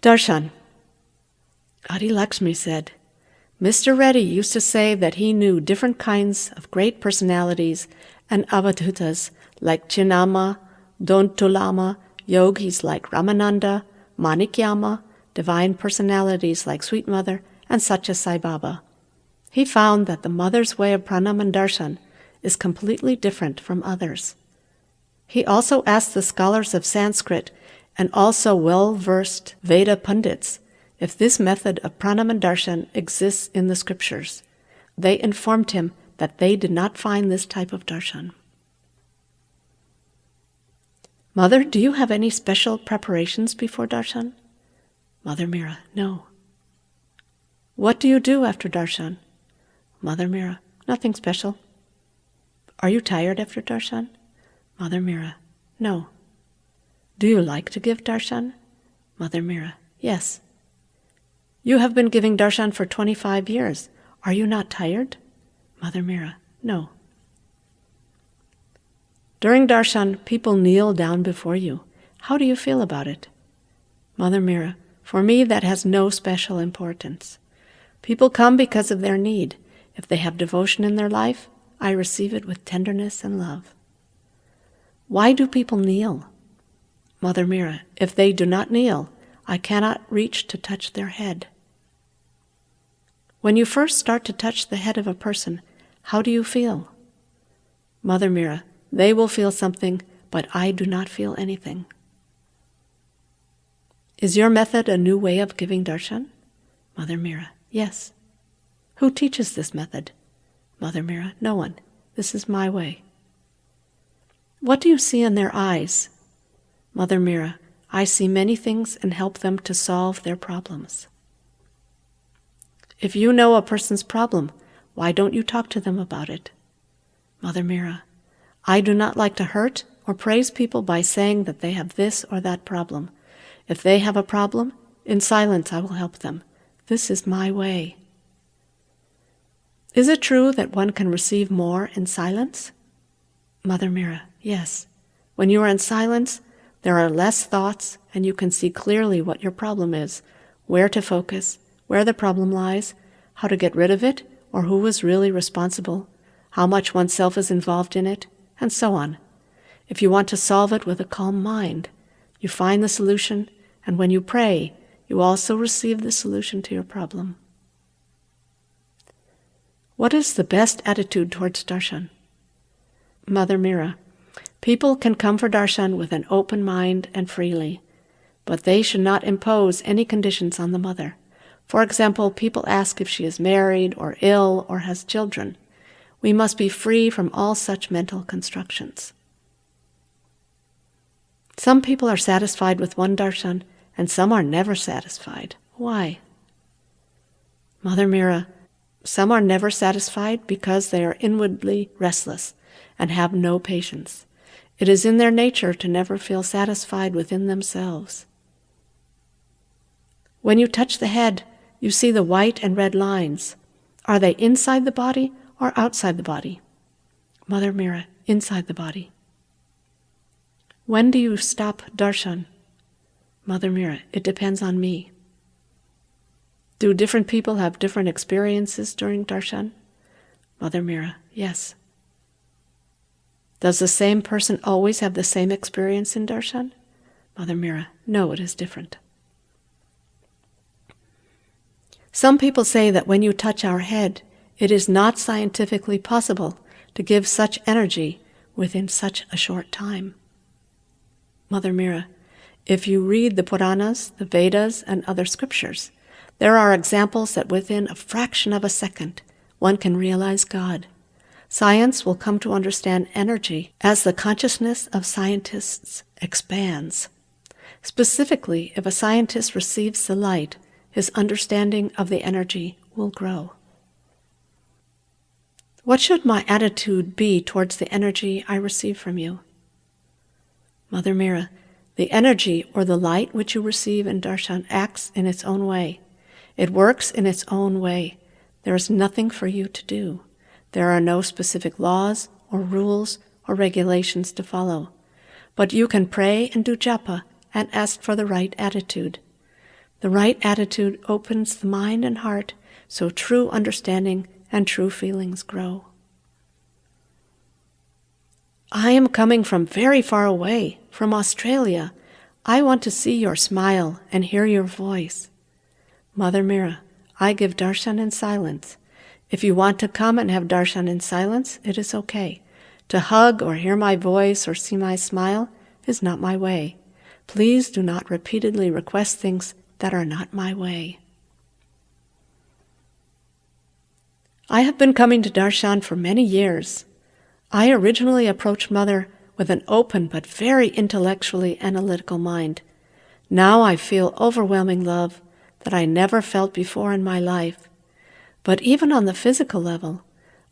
Darshan. Adi Lakshmi said, Mr. Reddy used to say that he knew different kinds of great personalities and avadhutas like Chinnama, Dontulama, yogis like Ramananda, Manikyama, divine personalities like Sweet Mother, and Satya Sai Baba. He found that the Mother's way of pranam and darshan is completely different from others. He also asked the scholars of Sanskrit and also well-versed Veda pundits if this method of pranam and darshan exists in the scriptures. They informed him that they did not find this type of darshan. Mother, do you have any special preparations before darshan? Mother Meera, no. What do you do after darshan? Mother Meera, nothing special. Are you tired after darshan? Mother Meera, no. Do you like to give darshan? Mother Meera, yes. You have been giving darshan for 25 years. Are you not tired? Mother Meera, no. During darshan, people kneel down before you. How do you feel about it? Mother Meera, for me that has no special importance. People come because of their need. If they have devotion in their life, I receive it with tenderness and love. Why do people kneel? Mother Meera, if they do not kneel, I cannot reach to touch their head. When you first start to touch the head of a person, how do you feel? Mother Meera, they will feel something, but I do not feel anything. Is your method a new way of giving darshan? Mother Meera, yes. Who teaches this method? Mother Meera, no one. This is my way. What do you see in their eyes? Mother Meera, I see many things and help them to solve their problems. If you know a person's problem, why don't you talk to them about it? Mother Meera, I do not like to hurt or praise people by saying that they have this or that problem. If they have a problem, in silence I will help them. This is my way. Is it true that one can receive more in silence? Mother Meera, yes. When you are in silence, there are less thoughts and you can see clearly what your problem is, where to focus, where the problem lies, how to get rid of it, or who is really responsible, how much oneself is involved in it, and so on. If you want to solve it with a calm mind, you find the solution, and when you pray, you also receive the solution to your problem. What is the best attitude towards darshan? Mother Meera, people can come for darshan with an open mind and freely, but they should not impose any conditions on the mother. For example, people ask if she is married or ill or has children. We must be free from all such mental constructions. Some people are satisfied with one darshan, and some are never satisfied. Why? Mother Meera, some are never satisfied because they are inwardly restless and have no patience. It is in their nature to never feel satisfied within themselves. When you touch the head, you see the white and red lines. Are they inside the body or outside the body? Mother Meera, inside the body. When do you stop darshan? Mother Meera, it depends on me. Do different people have different experiences during darshan? Mother Meera, yes. Does the same person always have the same experience in darshan? Mother Meera, no, it is different. Some people say that when you touch our head, it is not scientifically possible to give such energy within such a short time. Mother Meera, if you read the Puranas, the Vedas, and other scriptures, there are examples that within a fraction of a second, one can realize God. Science will come to understand energy as the consciousness of scientists expands. Specifically, if a scientist receives the light, his understanding of the energy will grow. What should my attitude be towards the energy I receive from you? Mother Meera, the energy or the light which you receive in darshan acts in its own way. It works in its own way. There is nothing for you to do. There are no specific laws or rules or regulations to follow. But you can pray and do japa and ask for the right attitude. The right attitude opens the mind and heart so true understanding and true feelings grow. I am coming from very far away, from Australia. I want to see your smile and hear your voice. Mother Meera, I give darshan in silence. If you want to come and have darshan in silence, it is okay. To hug or hear my voice or see my smile is not my way. Please do not repeatedly request things that are not my way. I have been coming to darshan for many years. I originally approached Mother with an open but very intellectually analytical mind. Now I feel overwhelming love that I never felt before in my life. But even on the physical level,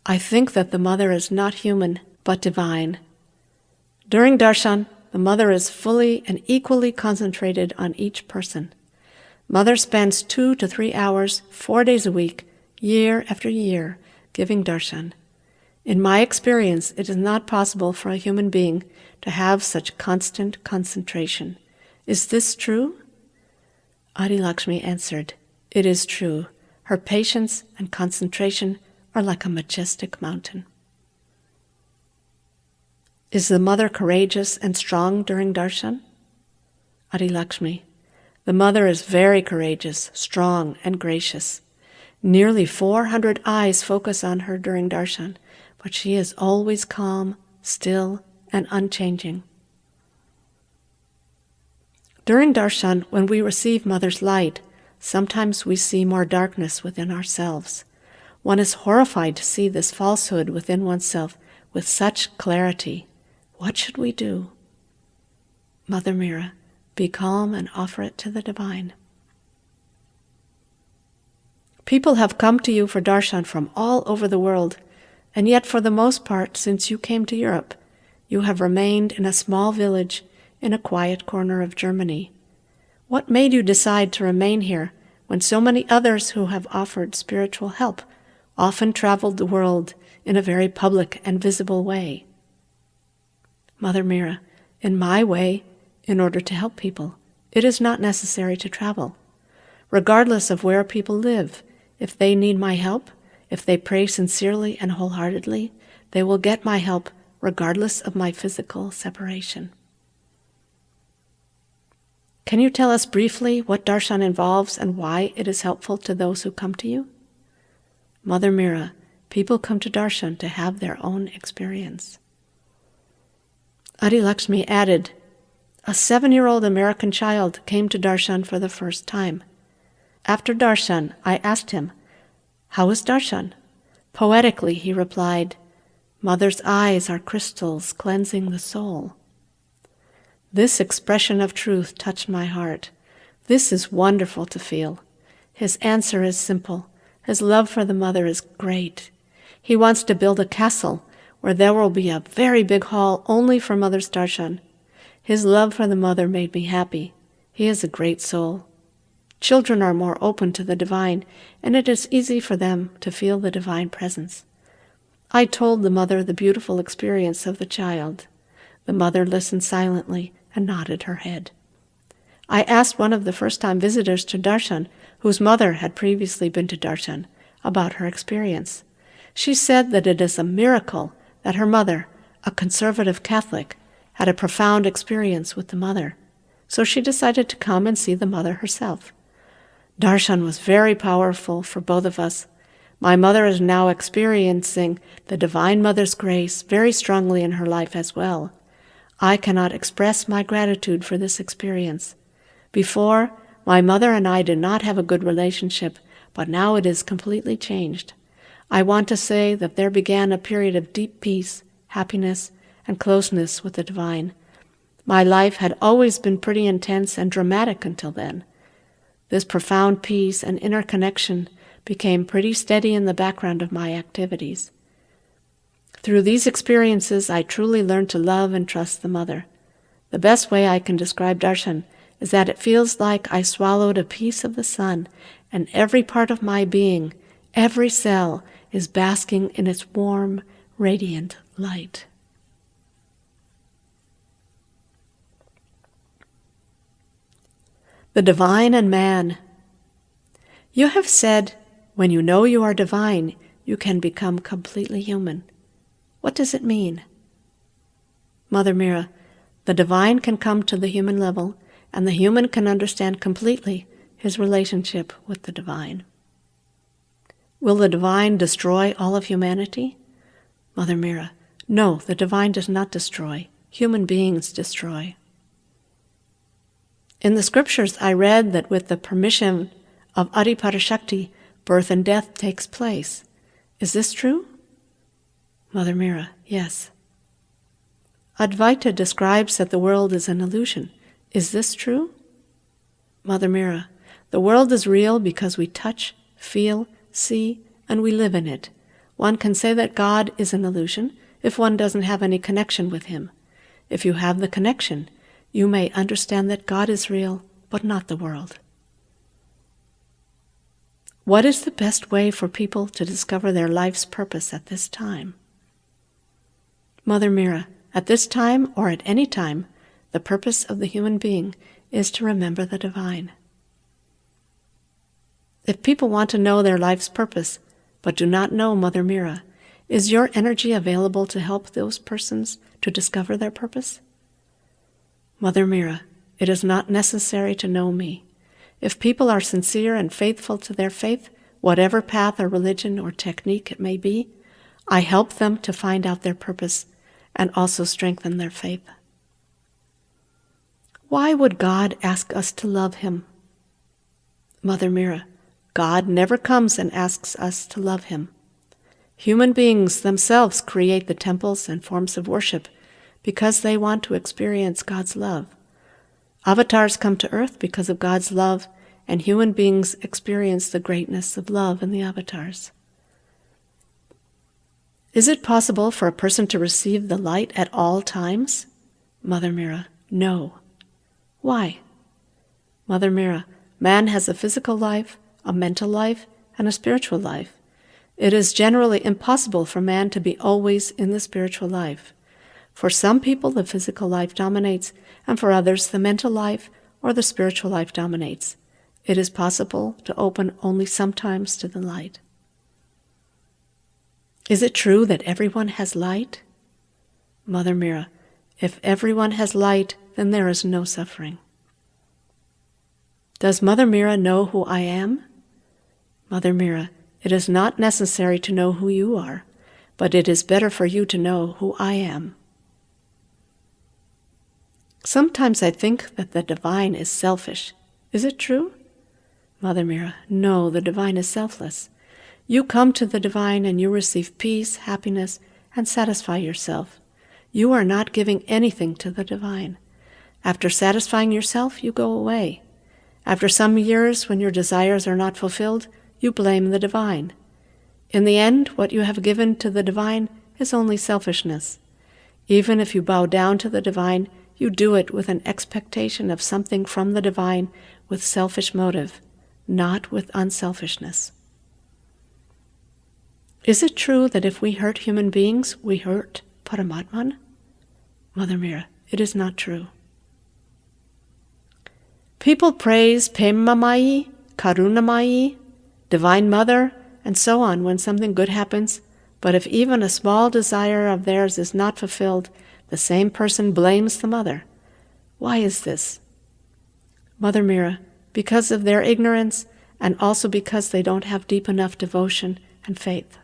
I think that the Mother is not human, but divine. During darshan, the Mother is fully and equally concentrated on each person. Mother spends 2 to 3 hours, 4 days a week, year after year, giving darshan. In my experience, it is not possible for a human being to have such constant concentration. Is this true? Adi Lakshmi answered, "It is true. Her patience and concentration are like a majestic mountain." Is the Mother courageous and strong during darshan? Adi Lakshmi, the Mother is very courageous, strong, and gracious. Nearly 400 eyes focus on her during darshan, but she is always calm, still, and unchanging. During darshan, when we receive Mother's light, sometimes we see more darkness within ourselves. One is horrified to see this falsehood within oneself with such clarity. What should we do? Mother Meera, be calm and offer it to the divine. People have come to you for darshan from all over the world, and yet for the most part, since you came to Europe, you have remained in a small village in a quiet corner of Germany. What made you decide to remain here when so many others who have offered spiritual help often traveled the world in a very public and visible way? Mother Meera, in my way, in order to help people, it is not necessary to travel. Regardless of where people live, if they need my help, if they pray sincerely and wholeheartedly, they will get my help regardless of my physical separation. Can you tell us briefly what darshan involves and why it is helpful to those who come to you? Mother Meera, people come to darshan to have their own experience. Adi Lakshmi added, a 7-year-old American child came to darshan for the first time. After darshan, I asked him, "How is darshan?" Poetically, he replied, "Mother's eyes are crystals cleansing the soul." This expression of truth touched my heart. This is wonderful to feel. His answer is simple. His love for the Mother is great. He wants to build a castle where there will be a very big hall only for Mother's darshan. His love for the Mother made me happy. He is a great soul. Children are more open to the divine, and it is easy for them to feel the divine presence. I told the Mother the beautiful experience of the child. The Mother listened silently and nodded her head. I asked one of the first-time visitors to darshan, whose mother had previously been to darshan, about her experience. She said that it is a miracle that her mother, a conservative Catholic, had a profound experience with the Mother. So she decided to come and see the Mother herself. Darshan was very powerful for both of us. My mother is now experiencing the Divine Mother's grace very strongly in her life as well. I cannot express my gratitude for this experience. Before, my mother and I did not have a good relationship, but now it is completely changed. I want to say that there began a period of deep peace, happiness, and closeness with the divine. My life had always been pretty intense and dramatic until then. This profound peace and inner connection became pretty steady in the background of my activities. Through these experiences, I truly learned to love and trust the Mother. The best way I can describe darshan is that it feels like I swallowed a piece of the sun, and every part of my being, every cell, is basking in its warm, radiant light. The divine and man. You have said, when you know you are divine, you can become completely human. What does it mean? Mother Meera, the divine can come to the human level, and the human can understand completely his relationship with the divine. Will the divine destroy all of humanity? Mother Meera, no, the divine does not destroy. Human beings destroy. In the scriptures, I read that with the permission of Adiparashakti, birth and death takes place. Is this true? Mother Meera, yes. Advaita describes that the world is an illusion. Is this true? Mother Meera, the world is real because we touch, feel, see, and we live in it. One can say that God is an illusion if one doesn't have any connection with him. If you have the connection, you may understand that God is real, but not the world. What is the best way for people to discover their life's purpose at this time? Mother Meera, at this time or at any time, the purpose of the human being is to remember the divine. If people want to know their life's purpose, but do not know Mother Meera, is your energy available to help those persons to discover their purpose? Mother Meera, it is not necessary to know me. If people are sincere and faithful to their faith, whatever path or religion or technique it may be, I help them to find out their purpose and also strengthen their faith. Why would God ask us to love him? Mother Meera, God never comes and asks us to love him. Human beings themselves create the temples and forms of worship because they want to experience God's love. Avatars come to earth because of God's love, and human beings experience the greatness of love in the avatars. Is it possible for a person to receive the light at all times? Mother Meera, no. Why? Mother Meera, man has a physical life, a mental life, and a spiritual life. It is generally impossible for man to be always in the spiritual life. For some people, the physical life dominates, and for others, the mental life or the spiritual life dominates. It is possible to open only sometimes to the light. Is it true that everyone has light? Mother Meera, if everyone has light, then there is no suffering. Does Mother Meera know who I am? Mother Meera, it is not necessary to know who you are, but it is better for you to know who I am. Sometimes I think that the divine is selfish. Is it true? Mother Meera, no, the divine is selfless. You come to the divine and you receive peace, happiness, and satisfy yourself. You are not giving anything to the divine. After satisfying yourself, you go away. After some years, when your desires are not fulfilled, you blame the divine. In the end, what you have given to the divine is only selfishness. Even if you bow down to the divine, you do it with an expectation of something from the divine with selfish motive, not with unselfishness. Is it true that if we hurt human beings, we hurt Paramatman? Mother Meera, it is not true. People praise Premamayi, Karunamayi, Divine Mother, and so on when something good happens, but if even a small desire of theirs is not fulfilled, the same person blames the mother. Why is this? Mother Meera, because of their ignorance and also because they don't have deep enough devotion and faith.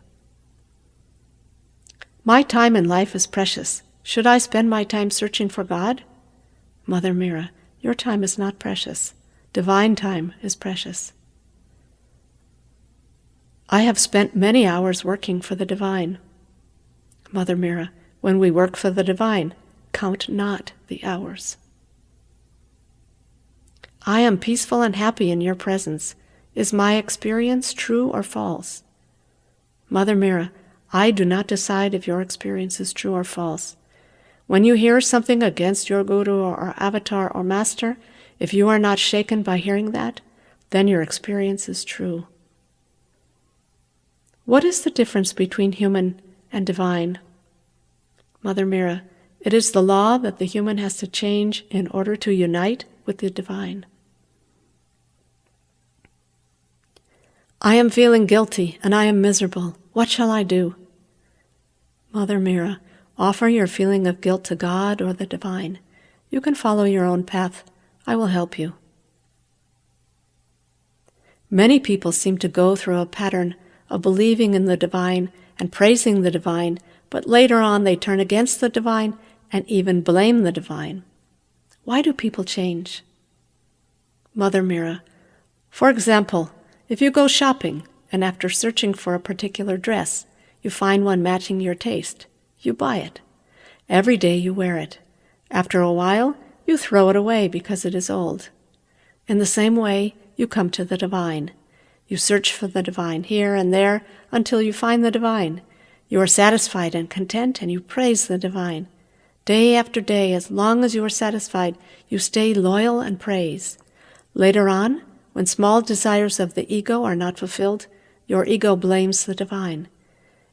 My time in life is precious. Should I spend my time searching for God? Mother Meera, your time is not precious. Divine time is precious. I have spent many hours working for the divine. Mother Meera, when we work for the divine, count not the hours. I am peaceful and happy in your presence. Is my experience true or false? Mother Meera, I do not decide if your experience is true or false. When you hear something against your guru or avatar or master, if you are not shaken by hearing that, then your experience is true. What is the difference between human and divine? Mother Meera, it is the law that the human has to change in order to unite with the divine. I am feeling guilty and I am miserable. What shall I do? Mother Meera, offer your feeling of guilt to God or the divine. You can follow your own path. I will help you. Many people seem to go through a pattern of believing in the divine and praising the divine, but later on they turn against the divine and even blame the divine. Why do people change? Mother Meera, for example, if you go shopping and after searching for a particular dress, you find one matching your taste, you buy it. Every day you wear it. After a while, you throw it away because it is old. In the same way, you come to the divine. You search for the divine here and there until you find the divine. You are satisfied and content and you praise the divine. Day after day, as long as you are satisfied, you stay loyal and praise. Later on, when small desires of the ego are not fulfilled, your ego blames the divine.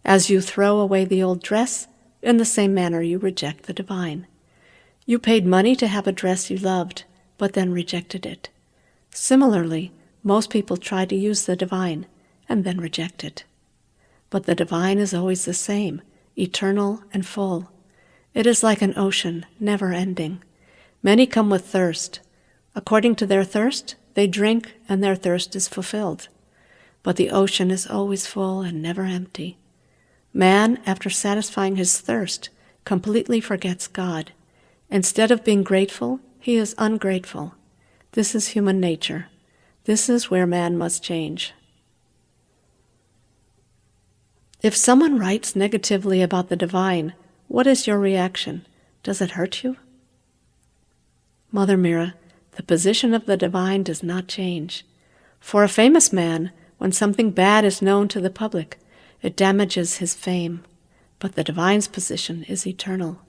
As you throw away the old dress, in the same manner you reject the divine. You paid money to have a dress you loved, but then rejected it. Similarly, most people try to use the divine and then reject it. But the divine is always the same, eternal and full. It is like an ocean, never ending. Many come with thirst. According to their thirst, they drink and their thirst is fulfilled. But the ocean is always full and never empty. Man, after satisfying his thirst, completely forgets God. Instead of being grateful, he is ungrateful. This is human nature. This is where man must change. If someone writes negatively about the divine, what is your reaction? Does it hurt you? Mother Meera, the position of the divine does not change. For a famous man, when something bad is known to the public, it damages his fame. But the divine's position is eternal.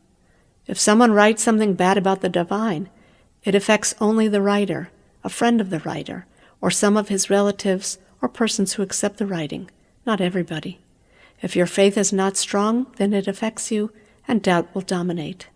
If someone writes something bad about the divine, it affects only the writer, a friend of the writer, or some of his relatives or persons who accept the writing, not everybody. If your faith is not strong, then it affects you, and doubt will dominate.